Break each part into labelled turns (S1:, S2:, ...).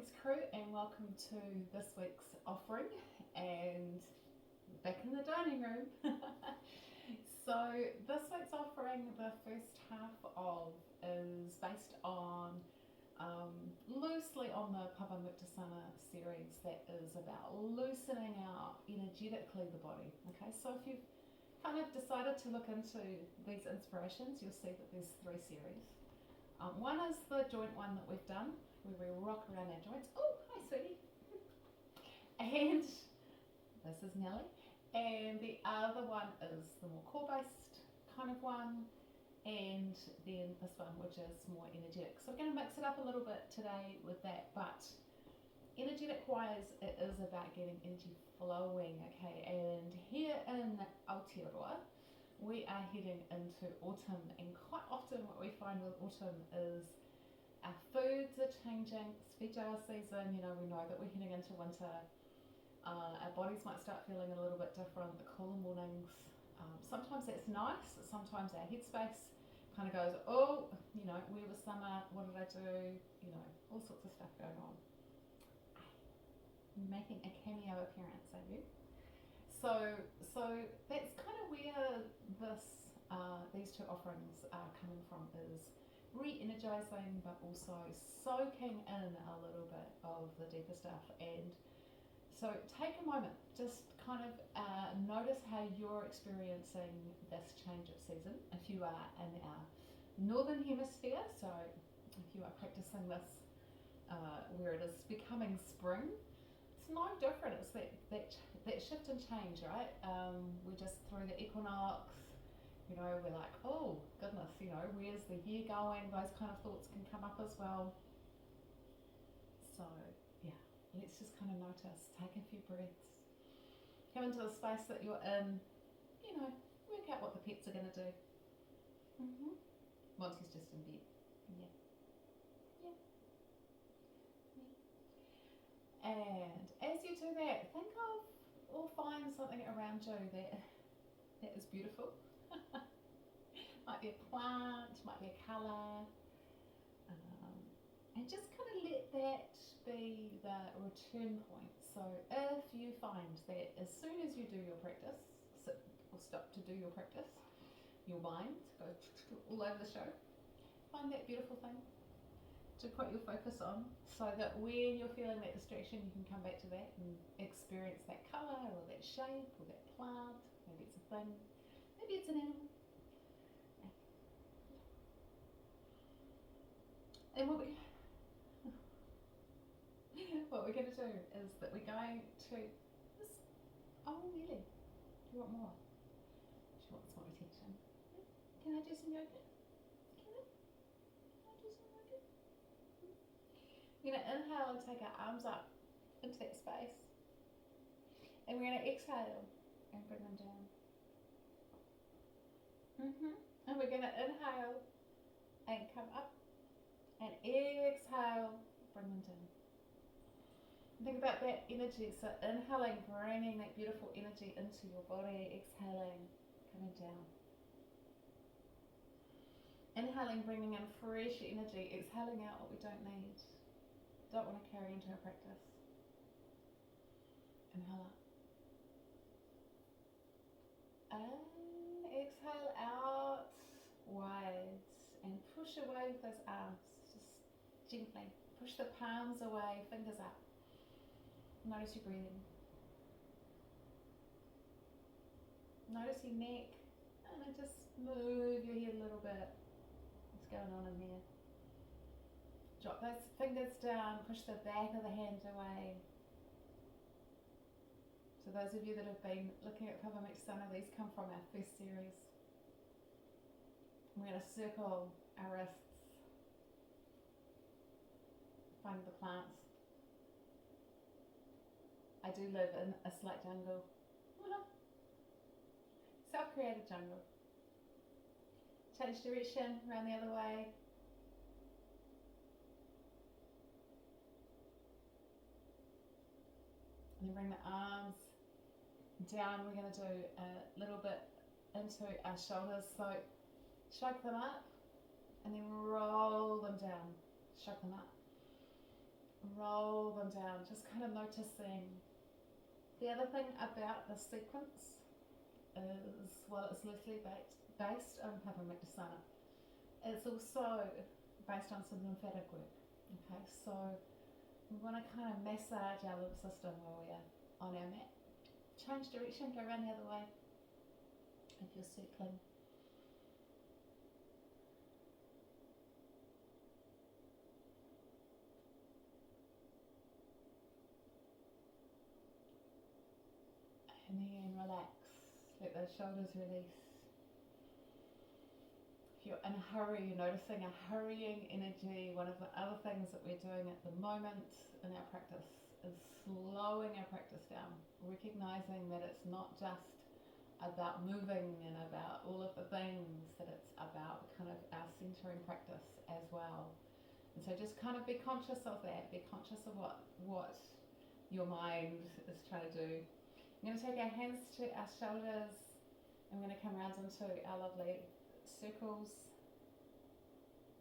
S1: Greetings crew and welcome to this week's offering and back in the dining room. So this week's offering, the first half of, is based on loosely on the Pavamuktasana series that is about loosening out energetically the body. Okay, so if you've kind of decided to look into these inspirations, you'll see that there's three series. One is the joint one that we've done, where we rock around our joints. Oh, hi, sweetie. And this is Nellie. And the other one is the more core-based kind of one. And then this one, which is more energetic. So we're going to mix it up a little bit today with that. But energetic-wise, it is about getting energy flowing, okay? And here in Aotearoa, we are heading into autumn, and quite often what we find with autumn is our foods are changing. It's Feijoa season, you know, we know that we're heading into winter. Our bodies might start feeling a little bit different, the cooler mornings. Sometimes that's nice, sometimes our headspace kind of goes, oh, you know, where was summer, what did I do, you know, all sorts of stuff going on. Making a cameo appearance, are you? So that's kind of where these two offerings are coming from, is re-energizing but also soaking in a little bit of the deeper stuff. And so take a moment, just kind of notice how you're experiencing this change of season. If you are in our northern hemisphere, so if you are practicing this where it is becoming spring, it's no different. It's that shift and change, right? We're just through the equinox. You know, we're like, oh goodness, you know, where's the year going? Those kind of thoughts can come up as well. So yeah, let's just kind of notice, take a few breaths, come into the space that you're in. You know, work out what the pets are going to do. Monty's just in bed. Yeah. And as you do that, think of or find something around you that is beautiful. Might be a plant, might be a colour, and just kind of let that be the return point. So if you find that as soon as you do your practice, sit or stop to do your practice, your mind goes all over the show, find that beautiful thing to put your focus on, so that when you're feeling that distraction, you can come back to that and experience that colour or that shape or that plant. Maybe it's a thing, maybe it's an animal. And what we're going to do is that we're going to this. Oh, really? Do you want more? She wants more attention. Can I do some yoga? Can I do some yoga? We're going to inhale and take our arms up into that space. And we're going to exhale and bring them down. And we're going to inhale and come up. And exhale, bring them down. And think about that energy. So inhaling, bringing that beautiful energy into your body. Exhaling, coming down. Inhaling, bringing in fresh energy. Exhaling out what we don't need, don't want to carry into our practice. Inhale up. And exhale out wide. And push away with those arms. Just gently. Push the palms away, fingers up. Notice your breathing. Notice your neck. And then just move your head a little bit. What's going on in there? Drop those fingers down, push the back of the hands away. So those of you that have been looking at Pavamuktasana, these come from our first series. We're going to circle our wrists. Find the plants. I do live in a slight jungle. Self-created jungle. Change direction, round the other way. And then bring the arms down. We're going to do a little bit into our shoulders. So shrug them up and then roll them down. Shrug them up roll them down, just kind of noticing. The other thing about the sequence is, well, it's loosely based on Pavamuktasana. It's also based on some lymphatic work. Okay, so we want to kind of massage our lymph system while we're on our mat. Change direction, go around the other way if you're circling. And then relax, let those shoulders release. If you're in a hurry, you're noticing a hurrying energy. One of the other things that we're doing at the moment in our practice is slowing our practice down, recognizing that it's not just about moving and about all of the things, that it's about kind of our centering practice as well. And so just kind of be conscious of that, be conscious of what your mind is trying to do. I'm going to take our hands to our shoulders. I'm going to come around into our lovely circles.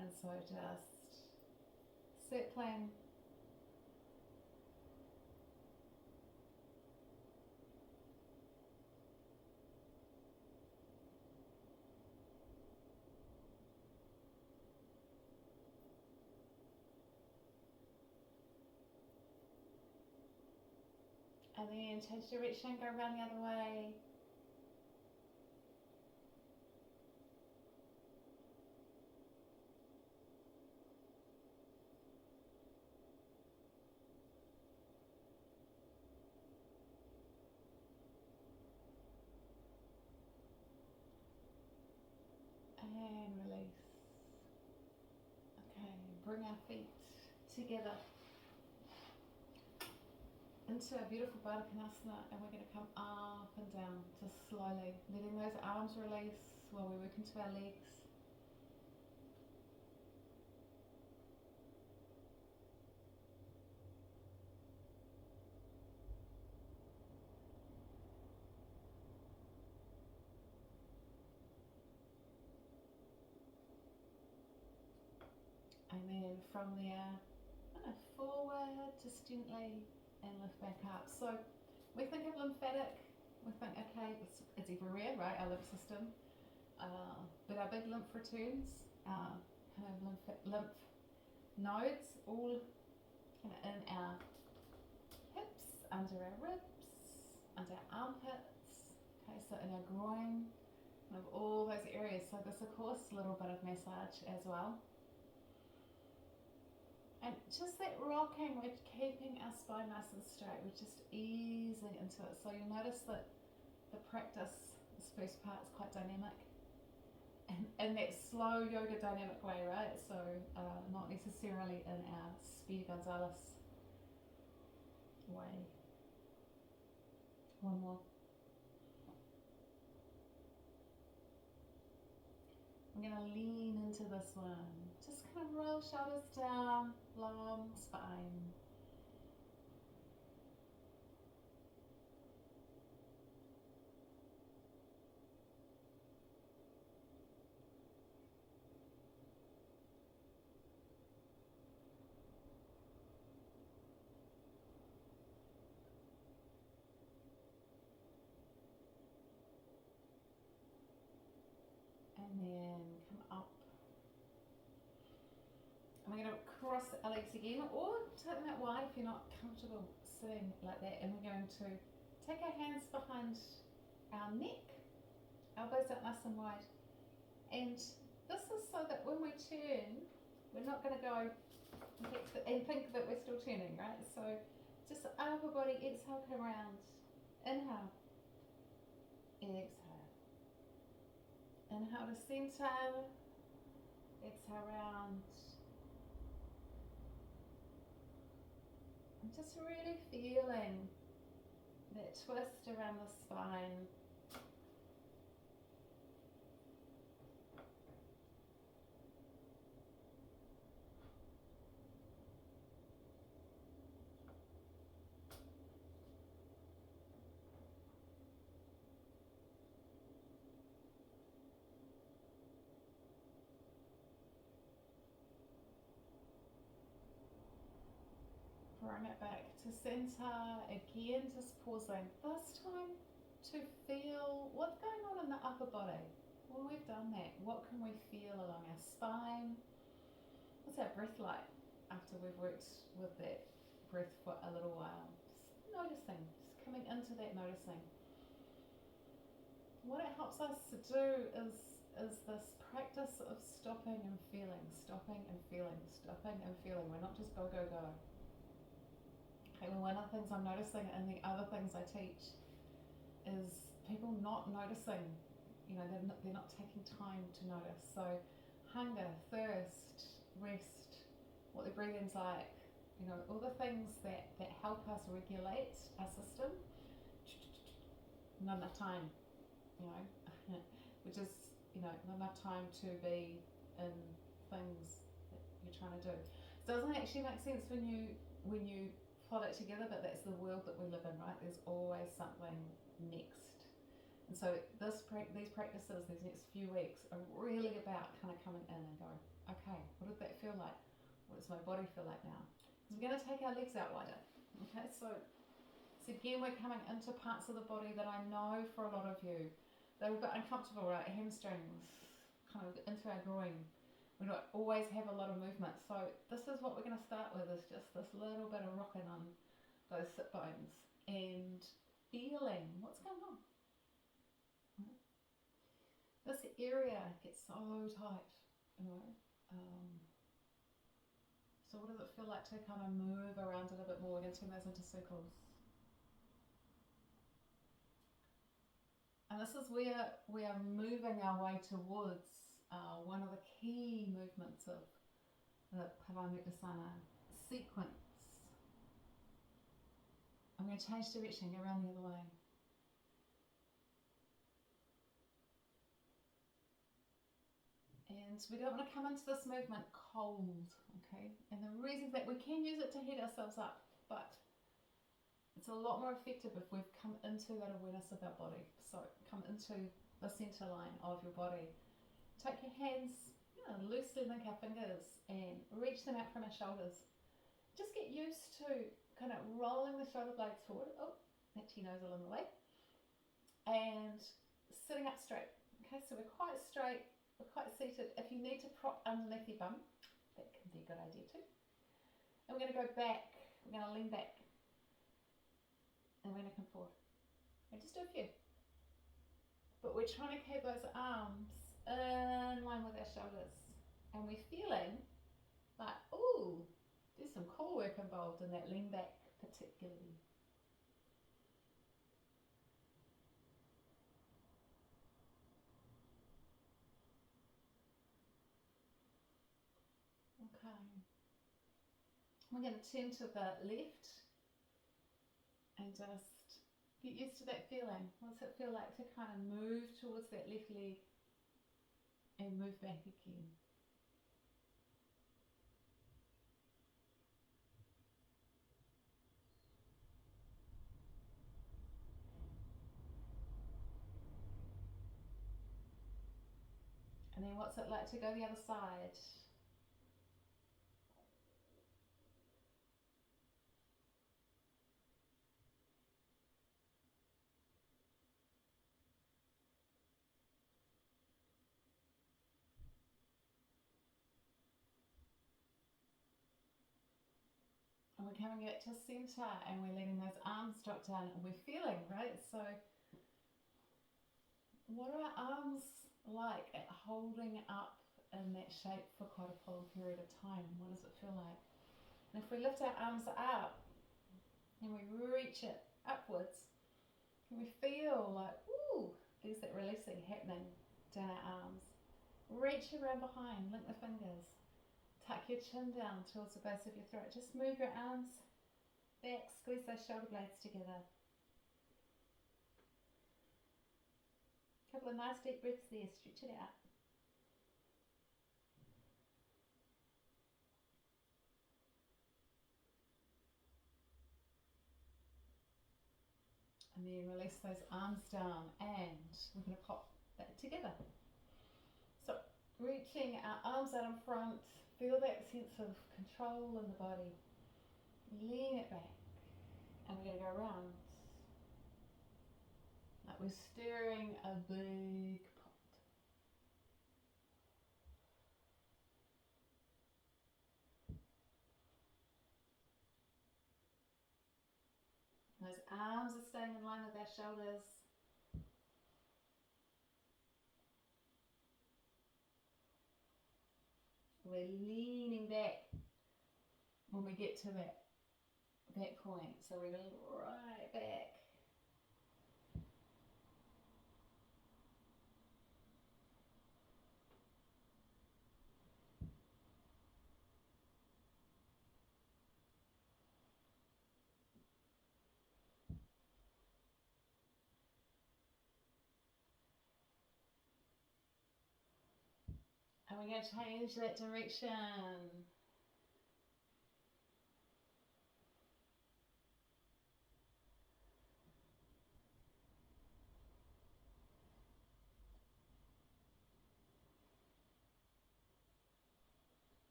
S1: And so just circling. And then change direction, go around the other way. And release. Okay, bring our feet together into a beautiful Baddha Konasana, and we're going to come up and down just slowly, letting those arms release while we work into our legs. And then from there, kind of forward, just gently, and lift back up. So we think of lymphatic, we think, okay, it's everywhere, right, our lymph system, but our big lymph returns, kind of lymph nodes, all kind of in our hips, under our ribs, under our armpits, okay, so in our groin, kind of all those areas. So there's of course a little bit of massage as well. And just that rocking, we're keeping our spine nice and straight, we're just easing into it. So you'll notice that the practice, this first part, is quite dynamic. And in that slow yoga dynamic way, right? So not necessarily in our Speedy Gonzalez way. One more. I'm going to lean into this one. Just kind of roll shoulders down, long spine. And then come up. And we're going to cross our legs again, or tighten that wide if you're not comfortable sitting like that. And we're going to take our hands behind our neck, elbows out nice and wide. And this is so that when we turn, we're not going to go and think that we're still turning, right? So just upper body, exhale, come around. Inhale, exhale. Inhale to center, exhale round. And just really feeling that twist around the spine. bring it back to center. Again, just pausing. This time to feel what's going on in the upper body. Well, we've done that. What can we feel along our spine? What's our breath like after we've worked with that breath for a little while? Just noticing, just coming into that noticing. What it helps us to do is this practice of stopping and feeling, stopping and feeling, stopping and feeling. We're not just go, go, go. Okay, well, one of the things I'm noticing and the other things I teach is people not noticing, they're not taking time to notice. So hunger, thirst, rest, what the breathing's like, all the things that help us regulate our system, not enough time, which is, not enough time to be in things that you're trying to do. It doesn't actually make sense when you plot it together, but that's the world that we live in, right? There's always something next. And so these practices, these next few weeks are really about kind of coming in and going, okay, what did that feel like? What does my body feel like now? Because we're going to take our legs out wider. Okay, so again, we're coming into parts of the body that I know for a lot of you, they're a bit uncomfortable, right? Hamstrings, kind of into our groin. We don't always have a lot of movement. So this is what we're going to start with, is just this little bit of rocking on those sit bones and feeling what's going on. This area gets so tight, so what does it feel like to kind of move around it a bit more? We're going to turn those into circles. And this is where we are moving our way towards one of the key movements of the Paramuktasana sequence. I'm going to change direction, go around the other way. And we don't want to come into this movement cold, okay? And the reason that we can use it to heat ourselves up, but it's a lot more effective if we've come into that awareness of our body. So come into the center line of your body. Take your hands, loosely link our fingers and reach them out from our shoulders. Just get used to kind of rolling the shoulder blades forward. Oh, actually nose along the way. And sitting up straight. Okay, so we're quite straight, we're quite seated. If you need to prop underneath your bum, that can be a good idea too. And we're going to go back, we're going to lean back. And we're going to come forward. And just do a few. But we're trying to keep those arms in line with our shoulders. And we're feeling like, ooh, there's some core work involved in that lean back particularly. Okay. We're going to turn to the left and just get used to that feeling. What's it feel like to kind of move towards that left leg and move back again? And then what's it like to go the other side? And we're coming it to center and we're letting those arms drop down and we're feeling, right? So what are our arms like at holding up in that shape for quite a long period of time? What does it feel like? And if we lift our arms up and we reach it upwards, can we feel like, ooh, there's that releasing happening down our arms. Reach around behind, link the fingers. Tuck your chin down towards the base of your throat. Just move your arms back, squeeze those shoulder blades together. A couple of nice deep breaths there, stretch it out. And then release those arms down and we're going to pop that together. So reaching our arms out in front, feel that sense of control in the body. Lean it back. And we're going to go around. Like we're stirring a big pot. Those arms are staying in line with our shoulders. We're leaning back when we get to that point. So we're going right back. And we're going to change that direction.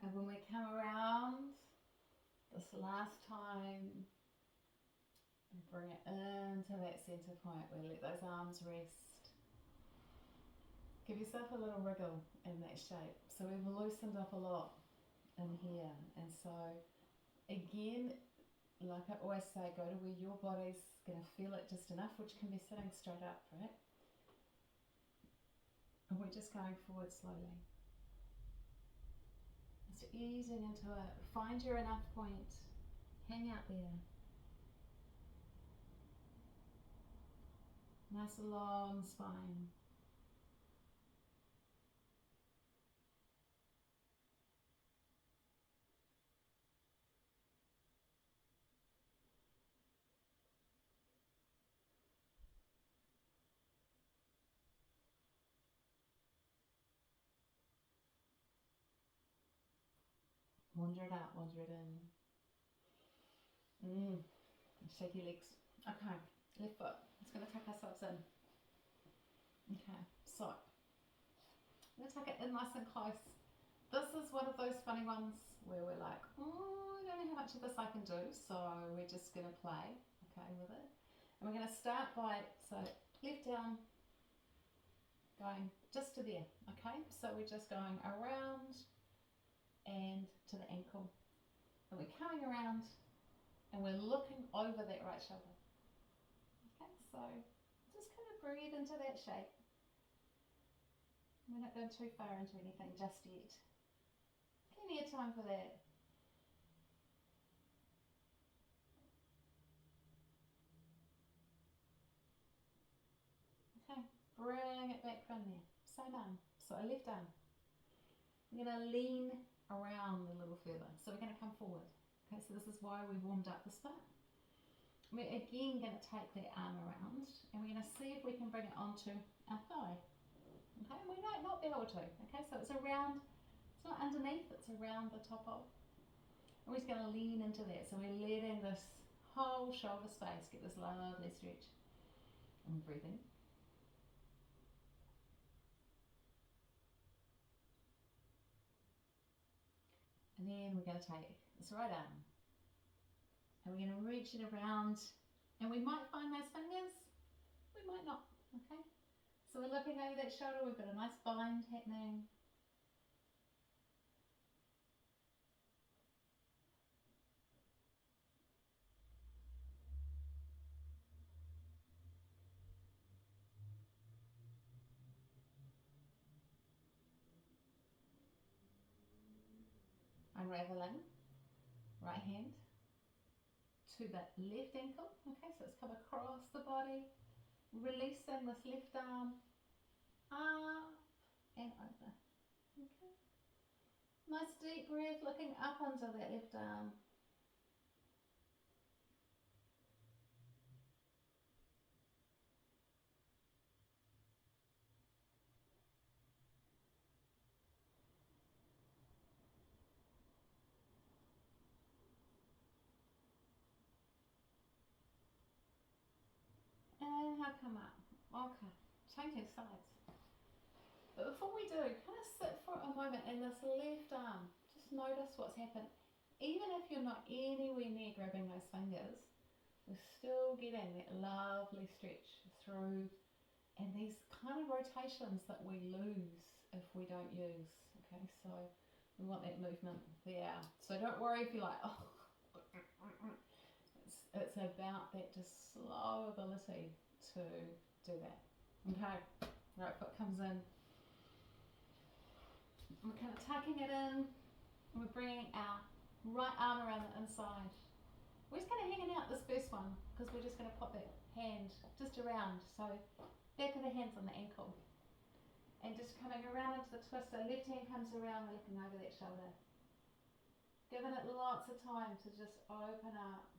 S1: And when we come around, this last time, we bring it into that center point. We let those arms rest. Give yourself a little wriggle in that shape. So we've loosened up a lot in here. And so again, like I always say, go to where your body's going to feel it just enough, which can be sitting straight up, right? And we're just going forward slowly. So easing into it. Find your enough point. Hang out there. Nice long spine. Wander it out, wander it in. Shake your legs. Okay, left foot. It's going to tuck ourselves in. Okay, so I'm going to tuck it in nice and close. This is one of those funny ones where we're like, oh, I don't know how much of this I can do, so we're just going to play, okay, with it. And we're going to start by, so left down, going just to there, okay? So we're just going around and to the ankle. And we're coming around and we're looking over that right shoulder. Okay, so just kind of breathe into that shape. We're not going too far into anything just yet. Plenty of time for that. Okay, bring it back from there. Same arm, so left arm. We're going to lean around a little further. So we're going to come forward. Okay, so this is why we've warmed up the spine. We're again going to take that arm around and we're going to see if we can bring it onto our thigh. Okay, and we might not be able to. Okay, so it's around, it's not underneath, it's around the top of. And we're just going to lean into that. So we're letting this whole shoulder space get this lovely stretch. And breathing. And then we're going to take this right arm and we're going to reach it around, and we might find those fingers, we might not, okay? So we're looking over that shoulder, we've got a nice bind happening. Unraveling, right hand to the left ankle, okay, so it's come across the body, releasing this left arm, up and over, okay. Nice deep breath, looking up onto that left arm. how come up. Okay, changing sides. But before we do, kind of sit for a moment in this left arm. Just notice what's happened. Even if you're not anywhere near grabbing those fingers, we're still getting that lovely stretch through, and these kind of rotations that we lose if we don't use. Okay, so we want that movement there. So don't worry if you're like, oh, it's about that just slow ability to do that. Okay, right foot comes in. We're kind of tucking it in. We're bringing our right arm around the inside. We're just kind of hanging out this first one because we're just going to put that hand just around. So back of the hands on the ankle. And just coming around into the twist. So left hand comes around, we're looking over that shoulder. Giving it lots of time to just open up.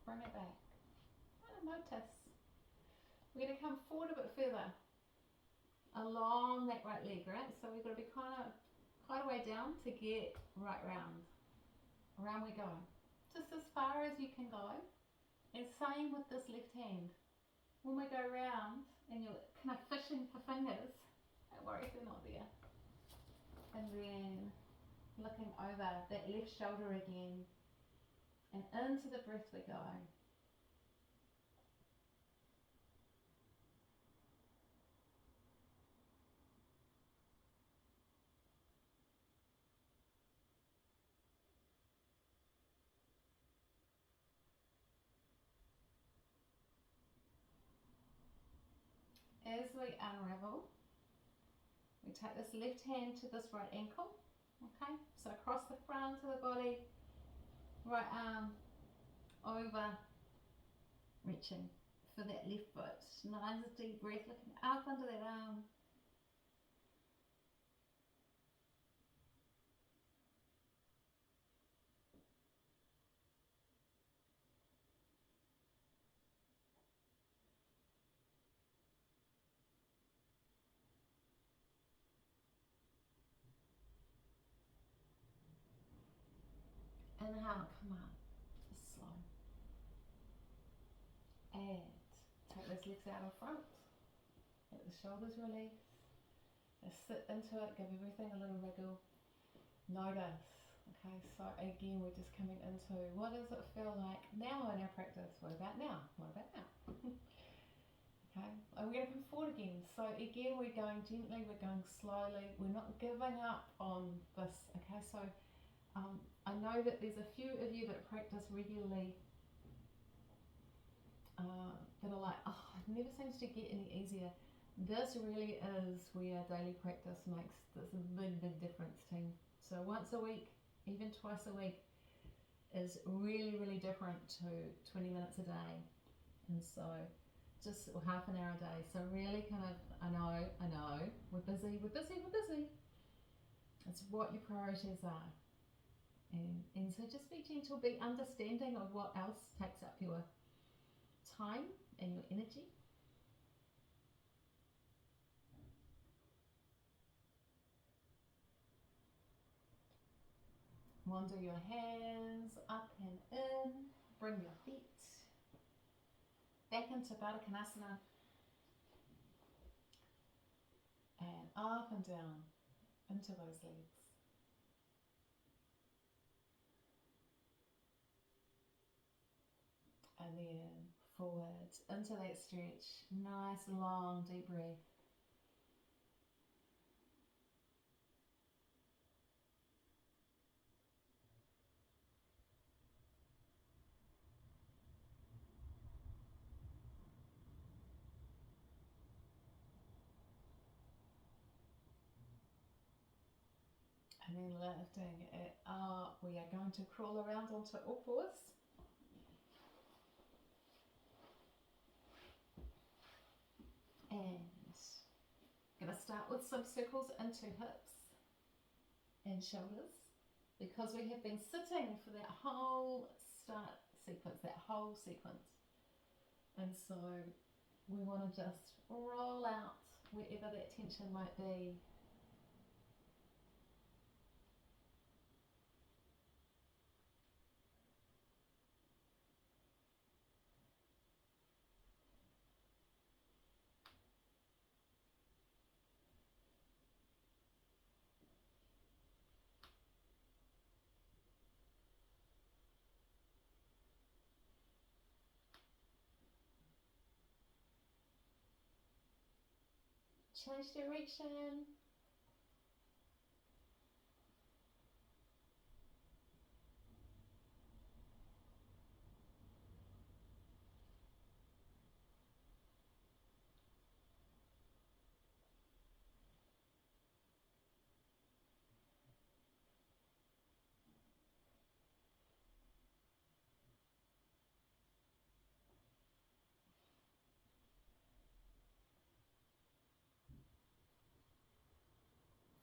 S1: Bring it back. Notice. We're going to come forward a bit further along that right leg, right? So we've got to be quite a way down to get right round. Around we go. Just as far as you can go. And same with this left hand. When we go round and you're kind of fishing for fingers, don't worry if they're not there. And then looking over that left shoulder again. And into the breath we go. As we unravel, we take this left hand to this right ankle, okay? So across the front of the body, right arm over, reaching for that left foot. Nice deep breath, looking up under that arm. Inhale, come up, slow. And take those legs out in front. Let the shoulders release. Just sit into it, give everything a little wriggle. Notice. Okay, so again, we're just coming into what does it feel like now in our practice? What about now? What about now? Okay, and we're going to come forward again. So again, we're going gently, we're going slowly. We're not giving up on this. Okay, so I know that there's a few of you that practice regularly that are like, oh, it never seems to get any easier. This really is where daily practice makes this big, big difference, team. So once a week, even twice a week, is really, really different to 20 minutes a day. And so just half an hour a day. So really kind of, I know, we're busy. It's what your priorities are. And so just be gentle, be understanding of what else takes up your time and your energy. Wander your hands up and in, bring your feet back into Baddha Konasana and up and down into those legs. And then forward into that stretch, nice long deep breath. And then lifting it up, we are going to crawl around onto all fours. And I'm going to start with some circles into hips and shoulders, because we have been sitting for that whole sequence, that whole sequence. And so we want to just roll out wherever that tension might be. Change direction.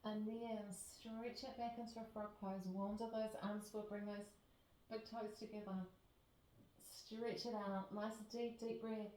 S1: And then stretch it back into a frog pose. Wander those arms forward, bring those big toes together. Stretch it out. Nice deep, deep breath.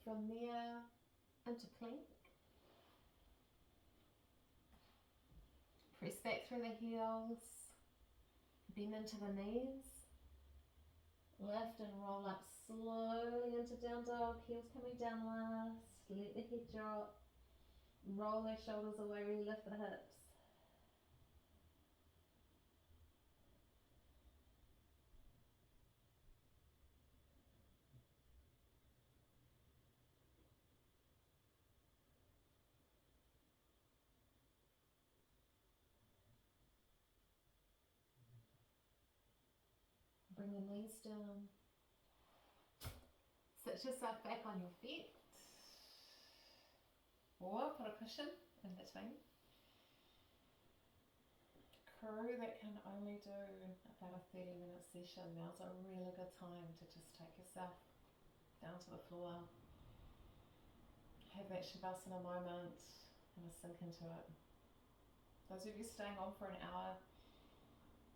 S1: From there, into plank. Press back through the heels. Bend into the knees. Lift and roll up slowly into down dog. Heels coming down last. Let the head drop. Roll those shoulders away. Really lift the hips. Bring the knees down. Sit yourself back on your feet. Or put a cushion in between. Crew that can only do about a 30-minute session, now's a really good time to just take yourself down to the floor. Have that Shavasana moment and sink into it. Those of you staying on for an hour,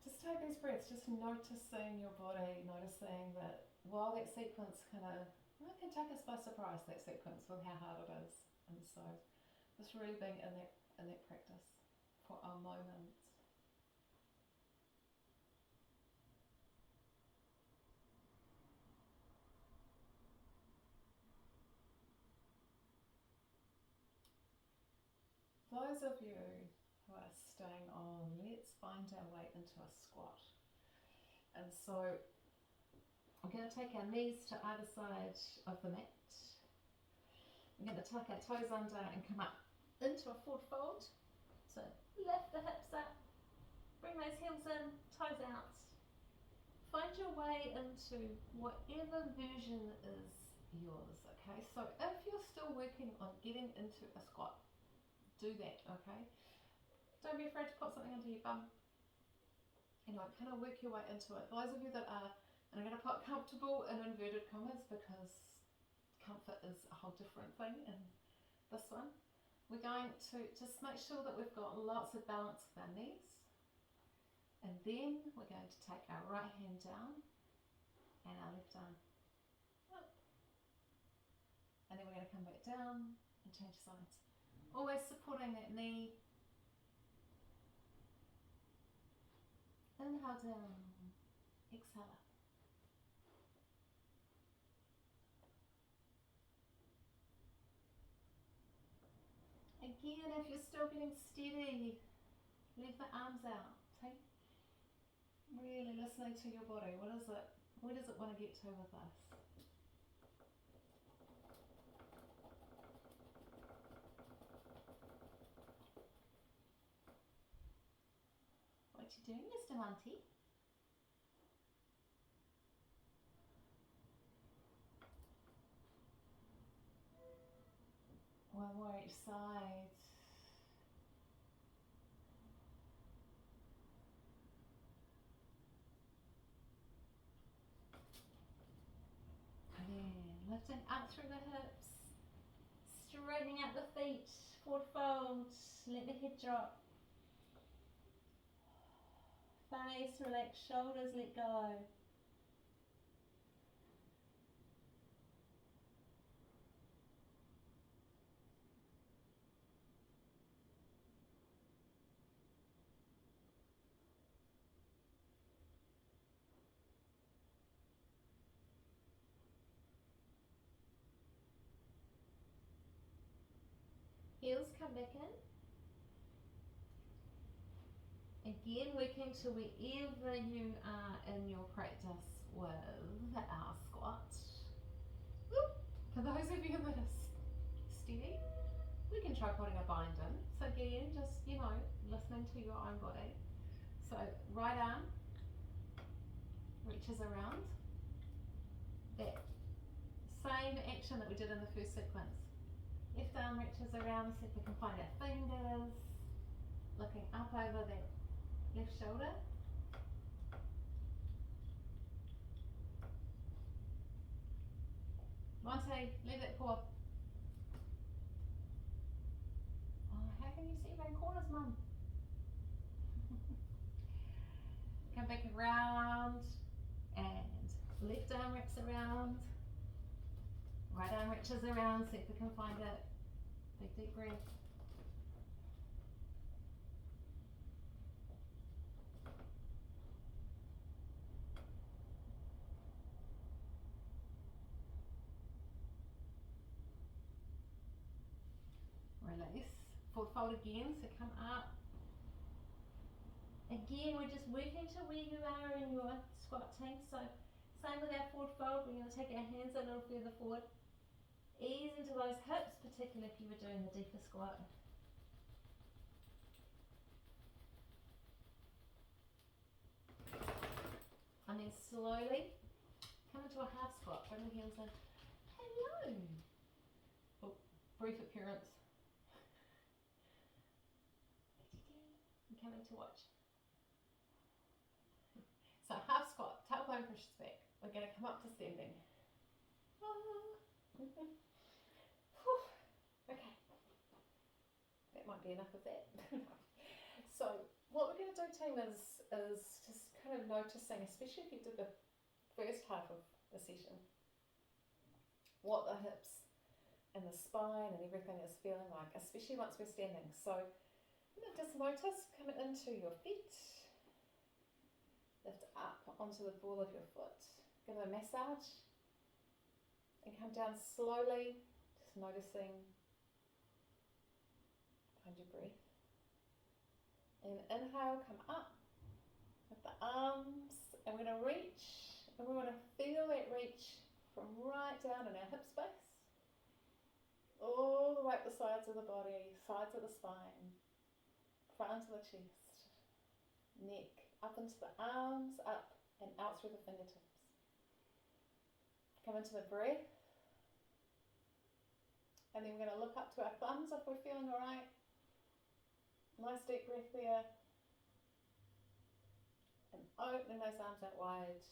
S1: just take these breaths, just noticing your body, noticing that while that sequence can take us by surprise, that sequence, with how hard it is. And so just really being in that practice for a moment. Those of you who are staying on, let's find our way into a squat. And so we're going to take our knees to either side of the mat. We're going to tuck our toes under and come up into a forward fold. So lift the hips up, bring those heels in, toes out. Find your way into whatever version is yours, okay? So if you're still working on getting into a squat, do that, okay? Don't be afraid to put something under your bum. You know, kind of work your way into it. Those of you that are, and I'm going to put comfortable in inverted commas because comfort is a whole different thing in this one. We're going to just make sure that we've got lots of balance with our knees. And then we're going to take our right hand down and our left arm up. And then we're going to come back down and change sides. Always supporting that knee. Inhale down, exhale up. Again, if you're still getting steady, leave the arms out. Okay? Really listening to your body. What is it? Where does it want to get to with this? What you doing, Mr. Monty? One more each side. And then lifting up through the hips, straightening out the feet, forward fold, let the head drop. Face relax, shoulders let go. Heels come back in. Again, working to wherever you are in your practice with our squat. For those of you that are steady, we can try putting a bind in. So again, just, listening to your own body. So right arm reaches around. That same action that we did in the first sequence. Left arm reaches around, see if we can find our fingers. Looking up over that left shoulder. Monte, leave it pour. Oh, how can you see around corners, Mum? Come back around and left arm wraps around. Right arm reaches around, see if we can find it. Big deep breath. Release. Forward fold again, so come up. Again, we're just working to where you are in your squat team. So same with our forward fold, we're going to take our hands a little further forward. Ease into those hips, particularly if you were doing the deeper squat. And then slowly come into a half squat, bring the heels in. Hello! Oh, brief appearance. I'm coming to watch. So half squat, tailbone pushes back. We're going to come up to standing. Okay, that might be enough of that. So what we're going to do, team, is just kind of noticing, especially if you did the first half of the session, what the hips and the spine and everything is feeling like, especially once we're standing. So just notice coming into your feet. Lift up onto the ball of your foot. Give it a massage. And come down slowly, just noticing. Find your breath. And inhale, come up with the arms. And we're going to reach. And we want to feel that reach from right down in our hip space. All the way up the sides of the body, sides of the spine. Front of the chest. Neck. Up into the arms, up and out through the fingertips. Come into the breath. And then we're going to look up to our thumbs if we're feeling alright. Nice deep breath there. And opening those arms out wide.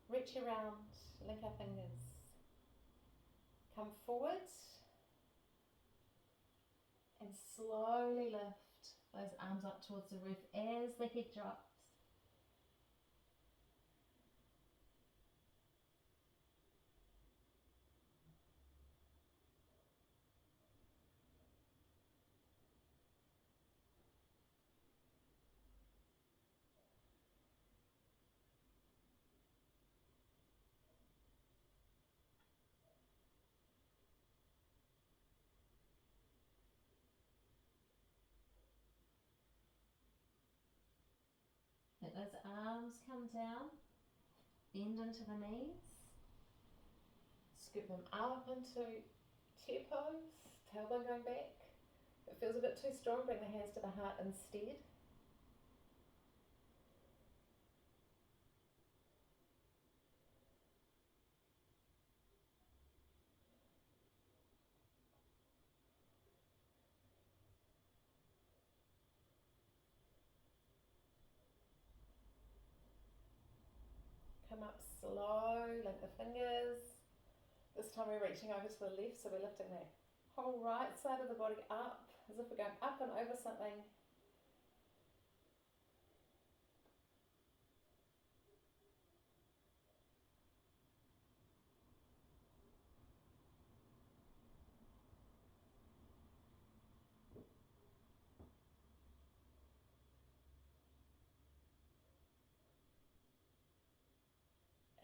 S1: Reach around, link our fingers. Come forward. And slowly lift those arms up towards the roof as the head drops. Let those arms come down, bend into the knees, scoop them up into chair pose, tailbone going back. If it feels a bit too strong, bring the hands to the heart instead. up slow, like the fingers. This time we're reaching over to the left, so we're lifting that whole right side of the body up, as if we're going up and over something.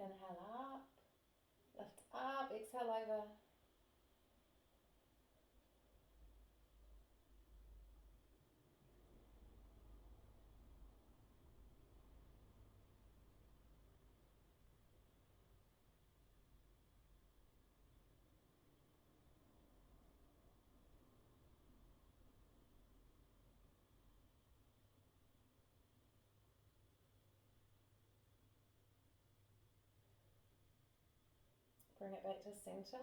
S1: Inhale up, lift up, exhale over. Bring it back to center.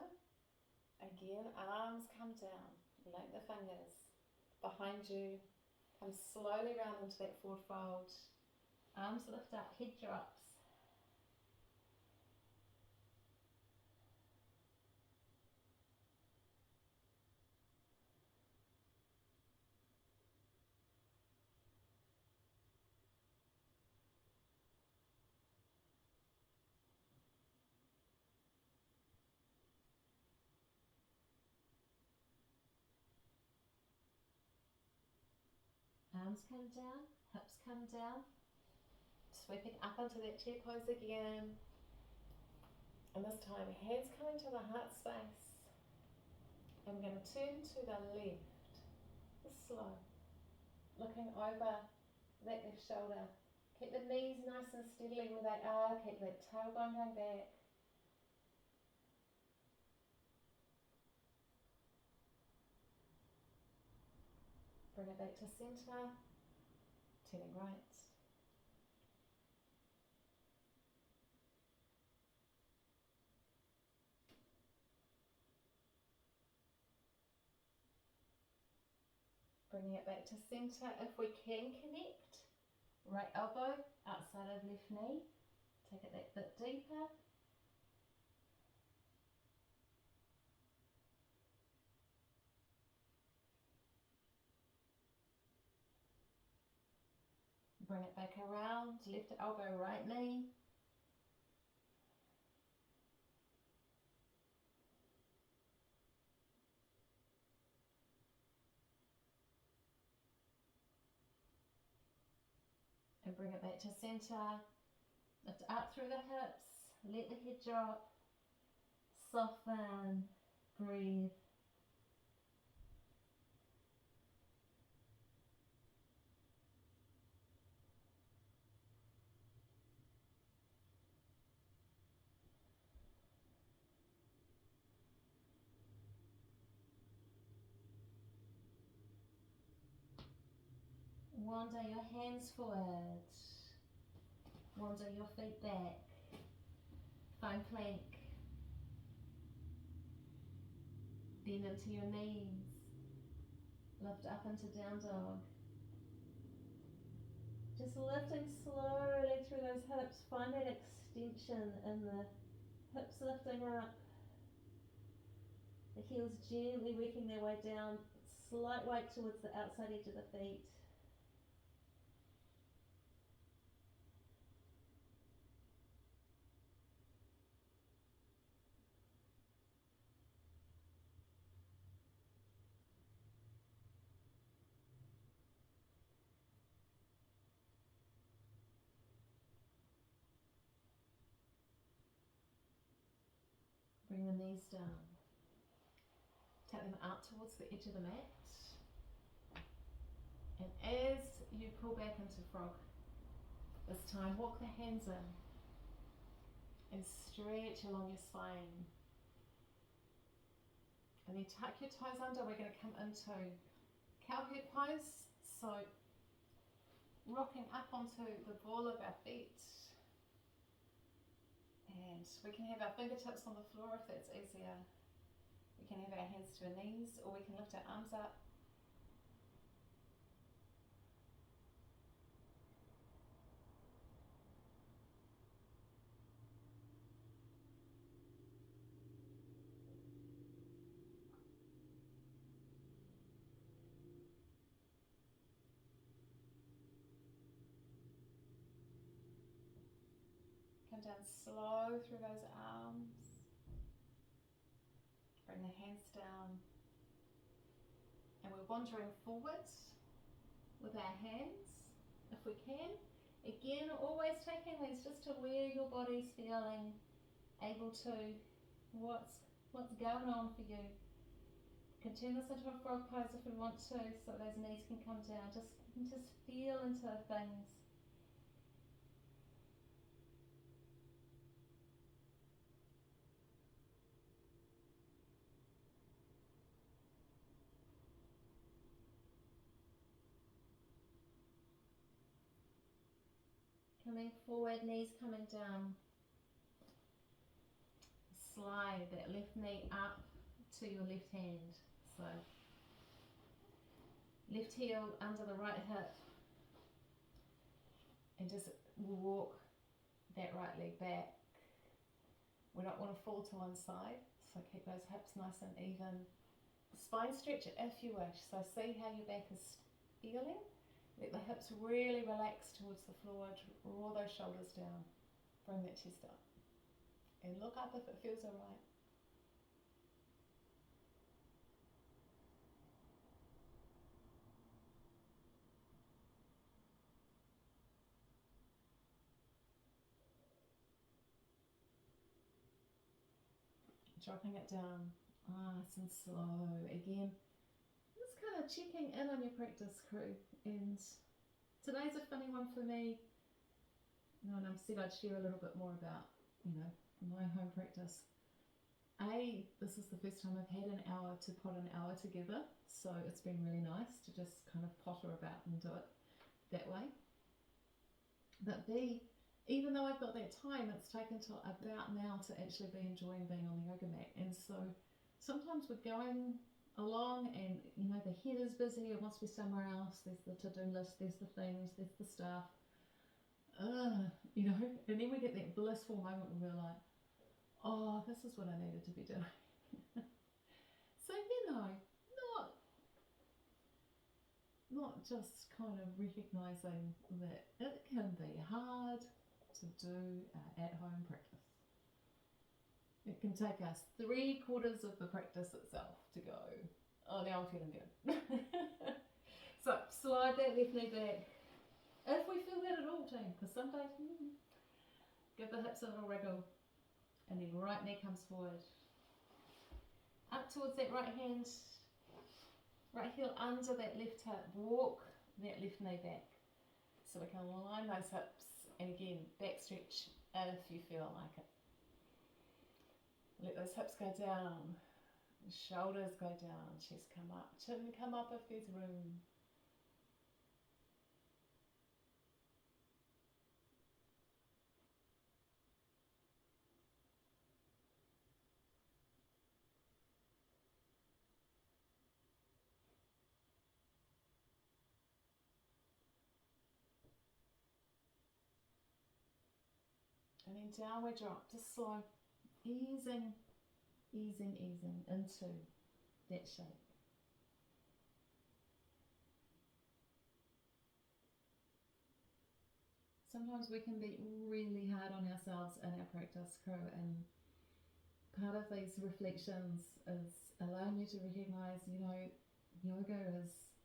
S1: Again, arms come down, like the fingers. Behind you, come slowly round into that forward fold. Arms lift up, head drops. Arms come down, hips come down. Sweeping up into that chair pose again. And this time, hands coming to the heart space. I'm going to turn to the left, slow. Looking over that left shoulder. Keep the knees nice and steadily where they are. Keep that tailbone going back. Bring it back to centre. Turning right. Bringing it back to centre. If we can connect, right elbow outside of left knee. Take it that bit deeper. Bring it back around, left elbow, right knee. And bring it back to centre. Lift up through the hips, let the head drop, soften, breathe. Wander your hands forward, wander your feet back, find plank, bend into your knees, lift up into down dog. Just lifting slowly through those hips, find that extension in the hips lifting up, the heels gently working their way down, slight weight towards the outside edge of the feet. Bring the knees down. Take them out towards the edge of the mat. And as you pull back into frog, this time walk the hands in and stretch along your spine. And then tuck your toes under. We're going to come into cowherd pose. So rocking up onto the ball of our feet. And we can have our fingertips on the floor if that's easier. We can have our hands to our knees, or we can lift our arms up. coming down slow through those arms. Bring the hands down. And we're wandering forwards with our hands, if we can. Again, always taking these just to where your body's feeling, able to, what's going on for you. Can turn this into a frog pose if we want to, so those knees can come down. Just feel into things. Coming forward, knees coming down. Slide that left knee up to your left hand. So left heel under the right hip, and just walk that right leg back. We don't want to fall to one side, so keep those hips nice and even. Spine stretch if you wish, so see how your back is feeling. Let the hips really relax towards the floor, draw those shoulders down, bring that chest up, and look up if it feels alright. Dropping it down, nice and slow. Again, just kind of checking in on your practice, crew. And today's a funny one for me. And I said I'd share a little bit more about, my home practice. This is the first time I've had an hour to put an hour together, so it's been really nice to just kind of potter about and do it that way. But B, even though I've got that time, it's taken till about now to actually be enjoying being on the yoga mat. And so sometimes we're going along and, the head is busy, it wants to be somewhere else. There's the to-do list, there's the things, there's the stuff. And then we get that blissful moment where we're like, oh, this is what I needed to be doing. So, not just kind of recognizing that it can be hard to do at-home practice. It can take us 3/4 of the practice itself to go, oh, now I'm feeling good. So slide that left knee back, if we feel that at all, team, because some days, give the hips a little wriggle, and then right knee comes forward, up towards that right hand, right heel under that left hip, walk that left knee back, so we can align those hips, and again, back stretch if you feel like it. Let those hips go down, shoulders go down, chest come up, chin come up if there's room. And then downward drop, just slow, easing into that shape. Sometimes we can be really hard on ourselves in our practice, crew, and part of these reflections is allowing you to recognize, yoga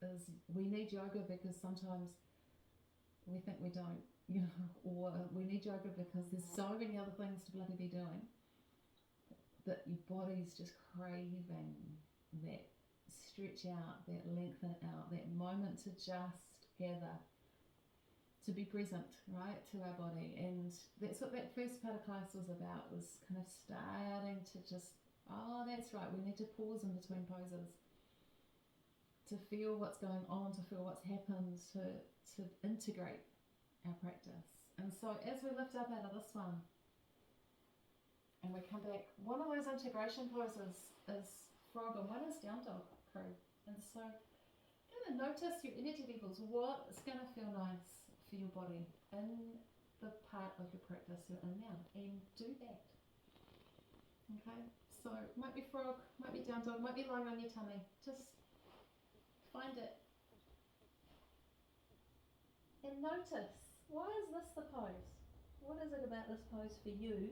S1: is we need yoga because sometimes we think we don't, or we need yoga because there's so many other things to bloody be doing that your body's just craving that stretch out, that lengthen out, that moment to just gather, to be present, right, to our body. And that's what that first part of class was about, was kind of starting to just, oh, that's right, we need to pause in between poses, to feel what's going on, to feel what's happened, to integrate our practice. And so as we lift up out of this one, and we come back, one of those integration poses is frog and one is down dog, crew. And so kind of notice your energy levels, what's going to feel nice for your body in the part of your practice you're in now, and do that. Okay, so might be frog, might be down dog, might be lying on your tummy. Just find it and notice, why is this the pose?
S2: What is it about this pose for you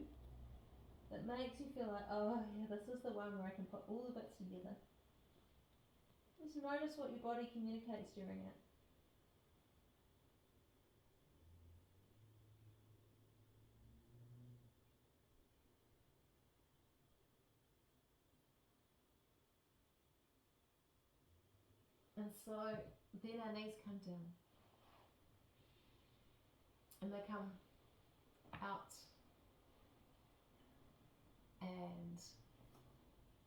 S2: that makes you feel like, oh yeah, this is the one where I can put all the bits together? Just notice what your body communicates during it.
S1: And so then our knees come down and they come out. And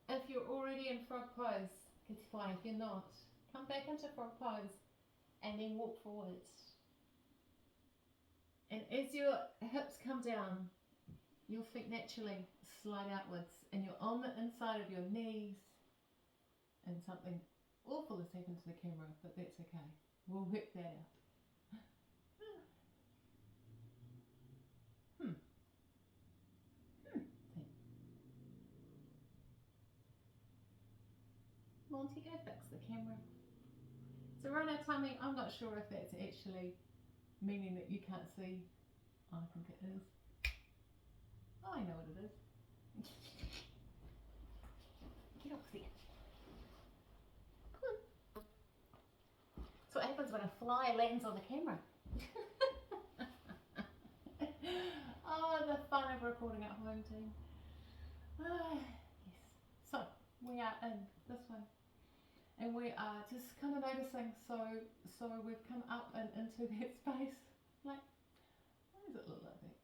S1: if you're already in frog pose, it's fine. If you're not, come back into frog pose and then walk forwards. And as your hips come down, your feet naturally slide outwards and you're on the inside of your knees. And something awful has happened to the camera, but that's okay. We'll work that out. Monty, go fix the camera. So we're on our tummy. I'm not sure if that's actually meaning that you can't see. I think it is. Oh, I know what it is. Get off there. Come on. That's what happens when a fly lands on the camera. Oh, the fun of recording at home team. Yes. So we are in this one. And we are just kind of noticing, so we've come up and into that space. Like, why does it look like that?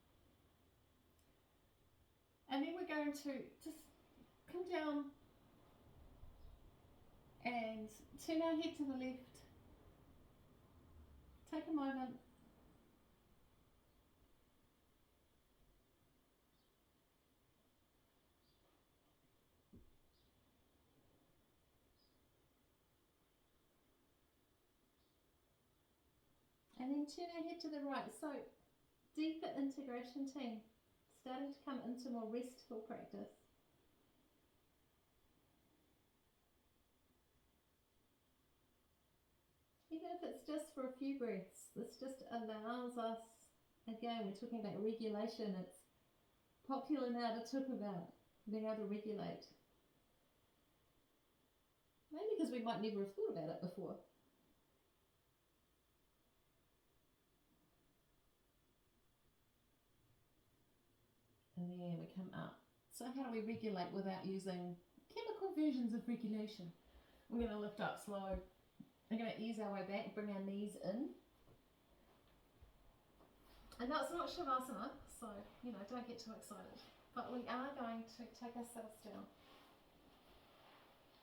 S1: And then we're going to just come down and turn our head to the left. Take a moment. And then turn our head to the right. So, deeper integration team. Starting to come into more restful practice. Even if it's just for a few breaths, this just allows us, again, we're talking about regulation. It's popular now to talk about being able to regulate. Maybe because we might never have thought about it before. And then we come up. So how do we regulate without using chemical versions of regulation? We're going to lift up slow. We're going to ease our way back, bring our knees in. And that's not Shavasana, so, don't get too excited. But we are going to take ourselves down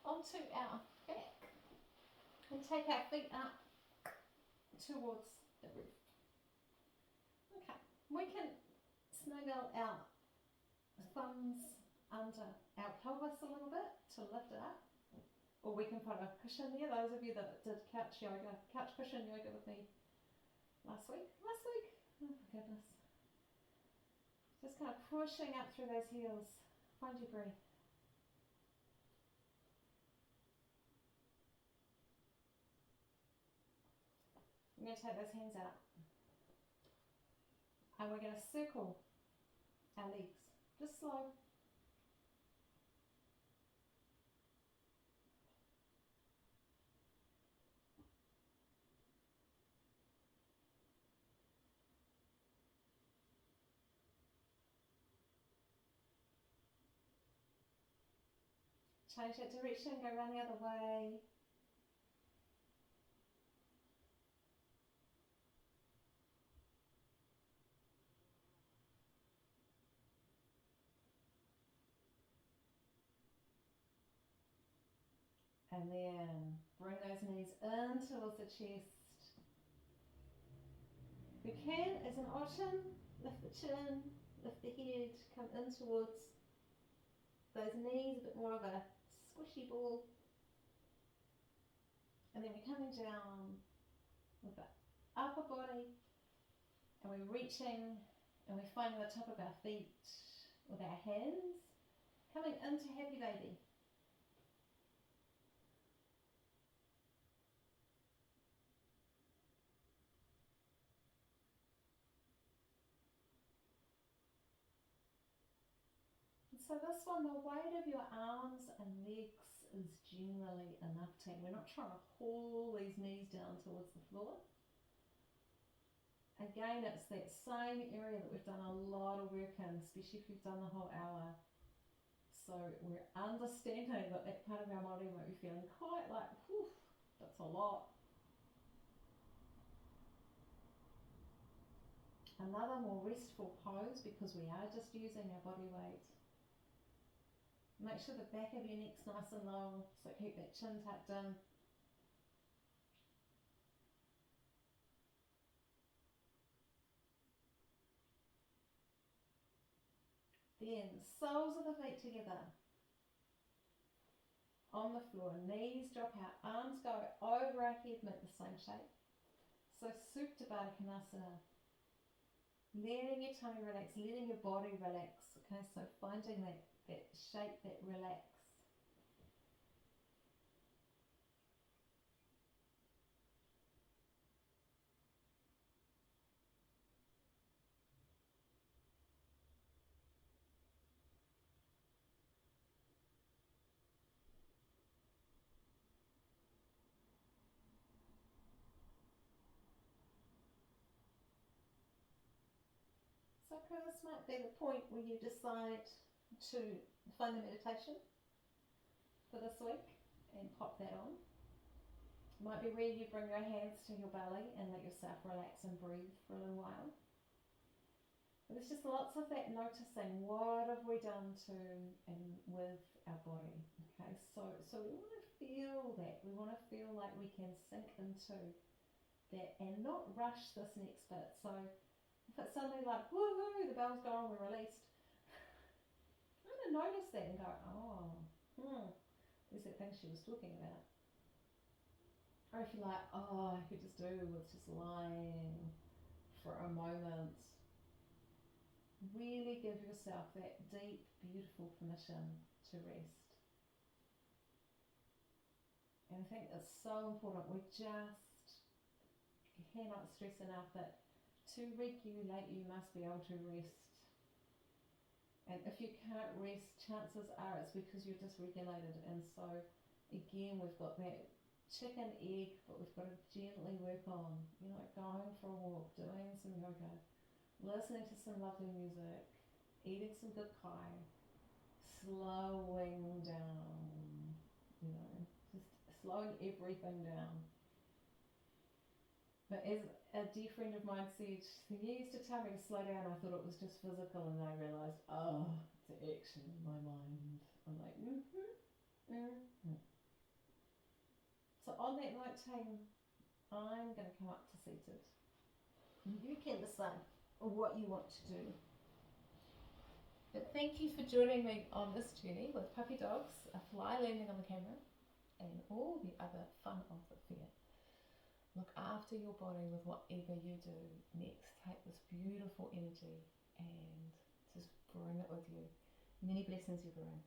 S1: onto our back and take our feet up towards the roof. Okay, we can snuggle our thumbs under our pelvis a little bit to lift it up, or we can put a cushion there. Those of you that did couch cushion yoga with me last week, oh my goodness, just kind of pushing up through those heels. Find your breath. I'm going to take those hands out and we're going to circle our legs, just slow. Change that direction, go around the other way. And then bring those knees in towards the chest. If you can, as an option, lift the chin, lift the head, come in towards those knees, a bit more of a squishy ball. And then we're coming down with the upper body, and we're reaching and we're finding the top of our feet with our hands, coming into Happy Baby.
S2: So this one, the weight of your arms and legs is generally enough, team. We're not trying to haul these knees down towards the floor. Again, it's that same area that we've done a lot of work in, especially if you've done the whole hour. So we're understanding that that part of our body might be feeling quite like, whew, that's a lot. Another more restful pose, because we are just using our body weight. Make sure the back of your neck's nice and long, so keep that chin tucked in. Then soles of the feet together. On the floor, knees drop out, arms go over our head, make the same shape. So Supta Baddha Konasana. Letting your tummy relax, letting your body relax. Okay, so finding that shape that relax. So this might be the point where you decide to find the meditation for this week and pop that on. Might be where you bring your hands to your belly and let yourself relax and breathe for a little while. But there's just lots of that noticing, what have we done to and with our body. Okay, so we want to feel that. We want to feel like we can sink into that and not rush this next bit. So if it's suddenly like, woohoo, the bell's gone, we're released, I'm going to notice that and go, oh, there's that thing she was talking about. Or if you're like, oh, I could just do with just lying for a moment. Really give yourself that deep, beautiful permission to rest. And I think that's so important. We just cannot stress enough that to regulate, you must be able to rest. And if you can't rest, chances are it's because you're dysregulated. And so, again, we've got that chicken egg, but we've got to gently work on, going for a walk, doing some yoga, listening to some lovely music, eating some good kai, slowing down, just slowing everything down. But as a dear friend of mine said, he used to tell me to slow down. I thought it was just physical, and then I realised, it's actually my mind. I'm like, So on that note, team, I'm going to come up to seated. You can decide what you want to do. But thank you for joining me on this journey with puppy dogs, a fly landing on the camera, and all the other fun of the fair. Look after your body with whatever you do next. Take this beautiful energy and just bring it with you. Many blessings, everyone.